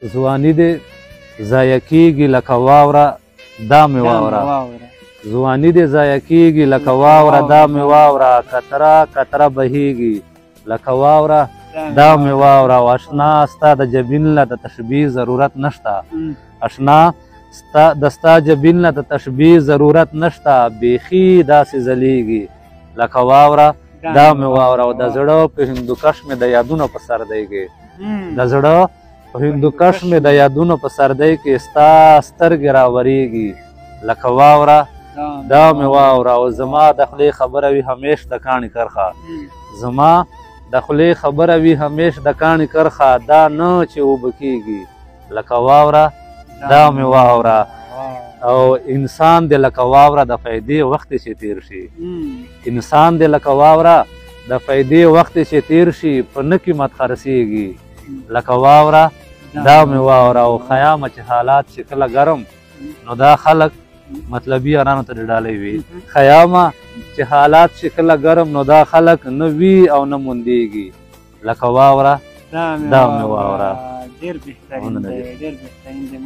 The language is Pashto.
ځواني دې ضایع کېږي لکه واوره دا مې واوره ځواني دې ضایع کېږي لکه واوره دا مې واوره قطره قطره بهیږي لکه واوره دا مې واوره او اشنا ستا د جبین له د تشبیه ضرورت نشته اشنا د ستا جبین له د تشبیه ضرورت نشته بیخي داسې ځلیږي لکه واوره دا مې واوره او د زړه په هندوکش مې د یادونو په سردی کې د زړه په هندوکش مې د یادونو په سردی کې ستا سترګې راورېږي لکه واوره دا مې واوره او زما د خولې خبره وي همیش د کاڼي کرښه زما د خولې خبره وي همیش د کاڼي کرښه دا نه چې اوبه کېږي لکه واوره دا مې واوره او انسان دې لکه واوره د فایدې وخت چې تیر شي انسان دې لکه واوره د فایدې وخت چې تیر شي په نه قیمت خرڅېږي لکه واوره دا مې واوره او خیامه چې حالات چې کله ګرم نو دا خلک مطلبي یارانو ته ډالۍ وي خیامه چې حالات چې کله ګرم نو دا خلک نه وي او نه موندېږي لکه واوره دا مې واوره. ډېر بهترین دی.